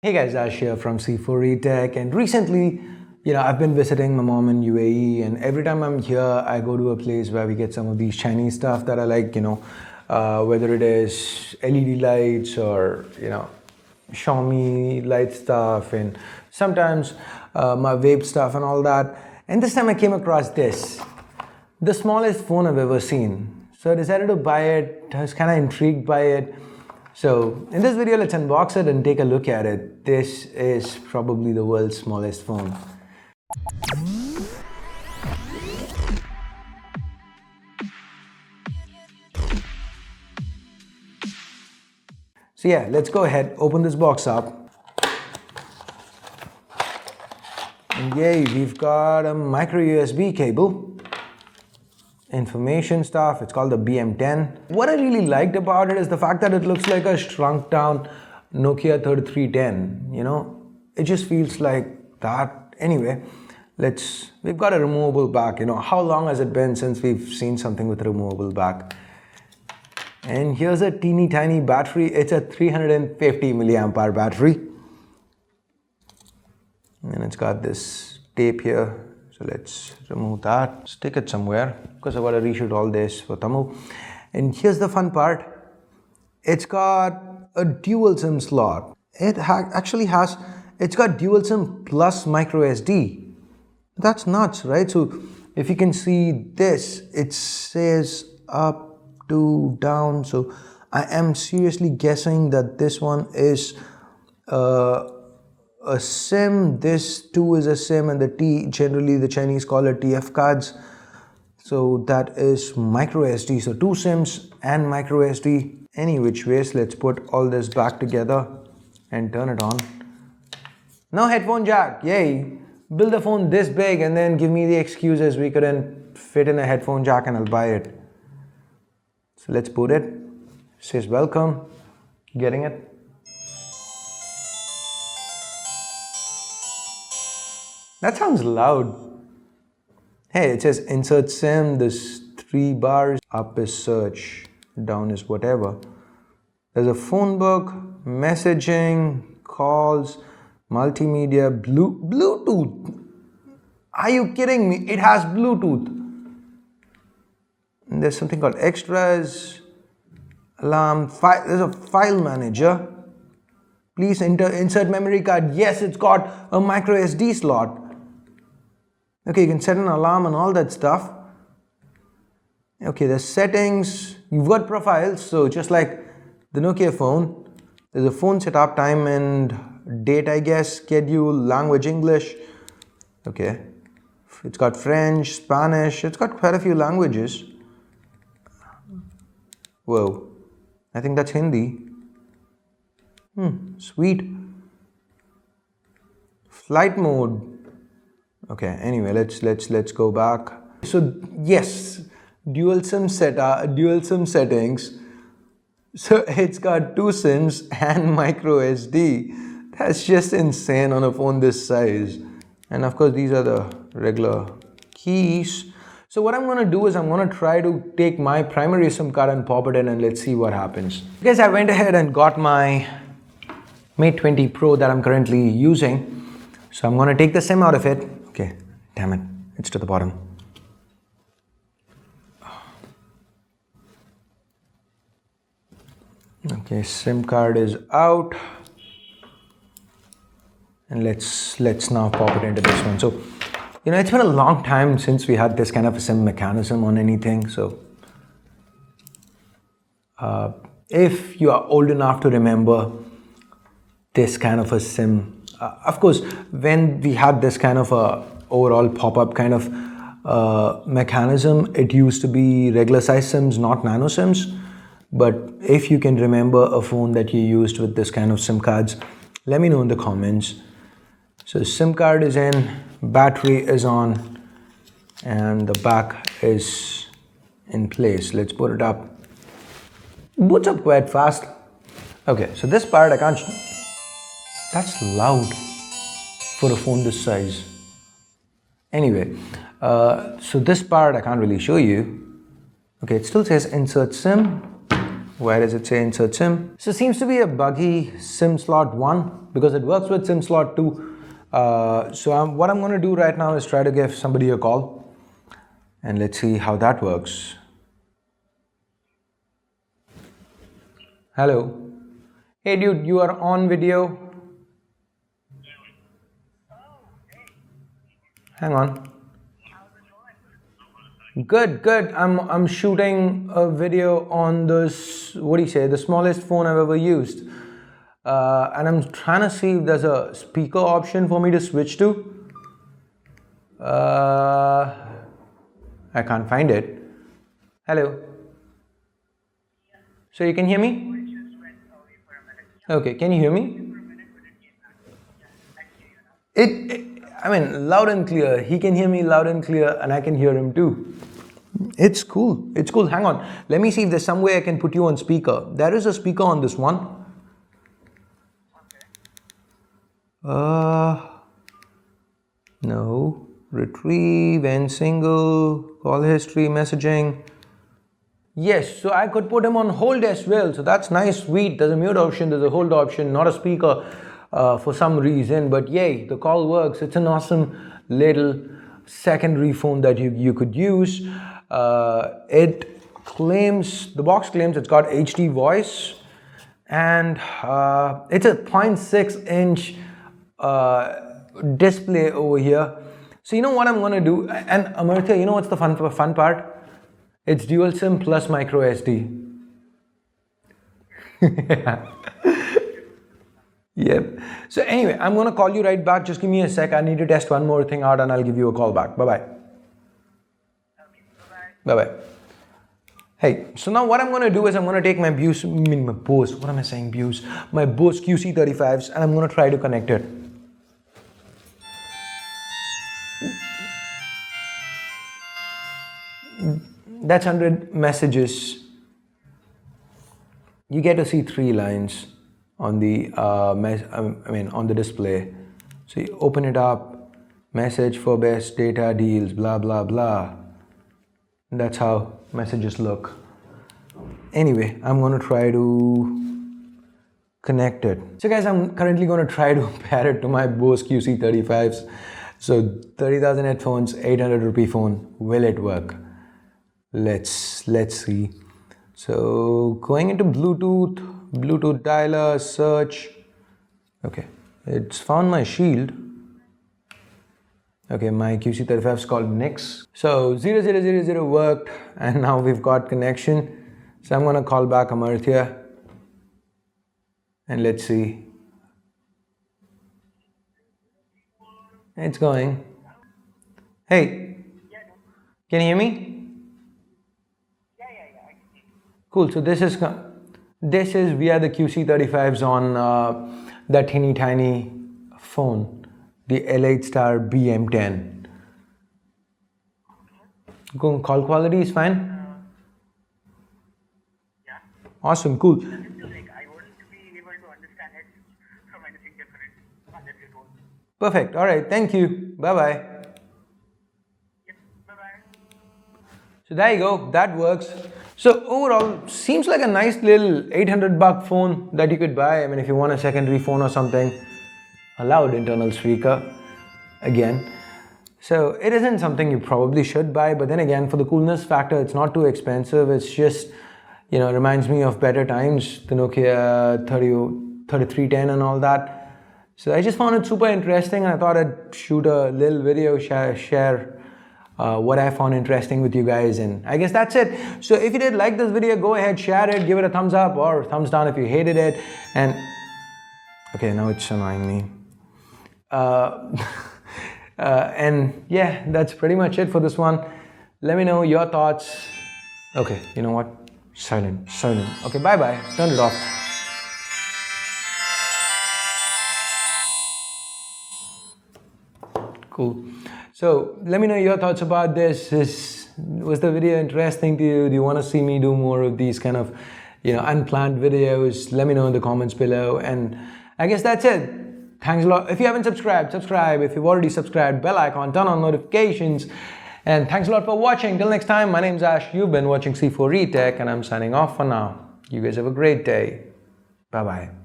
Hey guys, Ash here from C4E Tech, and recently, I've been visiting my mom in UAE, and every time I'm here, I go to a place where we get some of these Chinese stuff that I like, whether it is LED lights or, Xiaomi light stuff, and sometimes my vape stuff and all that. And this time I came across this, the smallest phone I've ever seen. So I decided to buy it. I was kind of intrigued by it. So in this video, let's unbox it and take a look at it. This is probably the world's smallest phone. So yeah, let's go ahead, open this box up. And yay, we've got a micro USB cable. Information stuff. It's called the BM10. What I really liked about it is the fact that it looks like a shrunk down Nokia 3310. It just feels like that. Anyway, we've got a removable back. How long has it been since we've seen something with a removable back? And here's a teeny tiny battery. It's a 350 milliamp hour battery. And it's got this tape here. So let's remove that, stick it somewhere, because I've got to reshoot all this for Tamu. And here's the fun part. It's got a dual SIM slot. It's got dual SIM plus micro SD. That's nuts, right? So if you can see this, it says up to down. So I am seriously guessing that this one is a SIM, this too is a SIM, and the T, generally the Chinese call it TF cards. So that is micro SD. So two SIMs and micro SD. Any which ways, let's put all this back together and turn it on. No headphone jack, yay. Build a phone this big and then give me the excuses we couldn't fit in a headphone jack and I'll buy it. So let's put it. It says welcome. Getting it? That sounds loud. Hey, it says insert SIM, there's 3 bars. Up is search, down is whatever. There's a phone book, messaging, calls, multimedia, Bluetooth. Are you kidding me? It has Bluetooth. And there's something called extras, alarm, there's a file manager. Please insert memory card. Yes, it's got a micro SD slot. Okay, you can set an alarm and all that stuff. Okay, there's settings. You've got profiles. So just like the Nokia phone, there's a phone setup, time and date, I guess, schedule, language, English. Okay, it's got French, Spanish. It's got quite a few languages. Whoa, I think that's Hindi. Sweet. Flight mode. Okay, anyway, let's go back. So yes, dual SIM settings. So it's got 2 SIMs and micro SD. That's just insane on a phone this size. And of course, these are the regular keys. So what I'm going to do is I'm going to try to take my primary SIM card and pop it in, and let's see what happens. Guys, I went ahead and got my Mate 20 Pro that I'm currently using. So I'm going to take the SIM out of it. Okay, damn it, it's to the bottom. Okay, SIM card is out. And let's now pop it into this one. So, it's been a long time since we had this kind of a SIM mechanism on anything. So, if you are old enough to remember this kind of a SIM, of course, when we had this kind of a overall pop-up kind of mechanism, it used to be regular size SIMs, not nano SIMs. But if you can remember a phone that you used with this kind of SIM cards, let me know in the comments. So SIM card is in, battery is on, and the back is in place. Let's put it up. Boots up quite fast. Okay, so this part I can't. That's loud for a phone this size. Anyway, so this part I can't really show you. Okay, it still says insert SIM. Where does it say insert SIM? So seems to be a buggy SIM slot 1 because it works with SIM slot 2. What I'm going to do right now is try to give somebody a call and let's see how that works. Hello. Hey dude, you are on video. Hang on. Good. I'm shooting a video on this, what do you say, the smallest phone I've ever used. And I'm trying to see if there's a speaker option for me to switch to. I can't find it. Hello. So you can hear me? Okay, can you hear me? I mean, loud and clear. He can hear me loud and clear and I can hear him too. It's cool. Hang on. Let me see if there's some way I can put you on speaker. There is a speaker on this one. No. Retrieve and single. Call history, messaging. Yes, so I could put him on hold as well. So that's nice, sweet. There's a mute option, there's a hold option, not a speaker for some reason. But yay, the call works. It's an awesome little secondary phone that you could use. The box claims it's got HD voice and it's a 0.6-inch display over here. So you know what I'm going to do? And Amartya, you know what's the fun part? It's dual SIM plus micro SD. Yep. So anyway, I'm going to call you right back. Just give me a sec. I need to test one more thing out and I'll give you a call back. Bye-bye. Bye-bye. Hey, so now what I'm going to do is I'm going to take my Bose QC35s and I'm going to try to connect it. That's 100 messages. You get to see 3 lines on the on the display. So you open it up, message for best data deals, blah blah blah. And that's how messages look. Anyway, I'm going to try to connect it. So guys, I'm currently going to try to pair it to my Bose QC35s. So 30,000 headphones, 800 rupee phone. Will it work? Let's see. So going into Bluetooth dialer, search. Okay, it's found my shield. Okay, my QC35 is called Nix. So 0000 worked and now we've got connection. So I'm gonna call back Amartya and let's see. It's going. Hey, can you hear me? Cool, so this is via the QC35s on that teeny tiny phone, the Elliot Star BM10. Call quality is fine? Yeah. Awesome, cool. I wouldn't be able to understand it from anything different unless you told me. Perfect, alright, thank you. Bye-bye. Yep, bye-bye. So there you go, that works. So overall, seems like a nice little $800 phone that you could buy. I mean, if you want a secondary phone or something, a loud internal speaker, again. So it isn't something you probably should buy, but then again, for the coolness factor, it's not too expensive. It's just, you know, reminds me of better times, the Nokia 3310 and all that. So I just found it super interesting and I thought I'd shoot a little video, share what I found interesting with you guys, and I guess that's it. So if you did like this video, go ahead, share it, give it a thumbs up or thumbs down if you hated it. And okay, now it's annoying me. And yeah, that's pretty much it for this one. Let me know your thoughts. Okay, you know what? Silent. Okay, bye-bye. Turn it off. Cool. So let me know your thoughts about this. Was the video interesting to you? Do you want to see me do more of these kind of, you know, unplanned videos? Let me know in the comments below. And I guess that's it. Thanks a lot. If you haven't subscribed, subscribe. If you've already subscribed, bell icon, turn on notifications. And thanks a lot for watching. Till next time, my name's Ash. You've been watching C4E Tech and I'm signing off for now. You guys have a great day. Bye bye.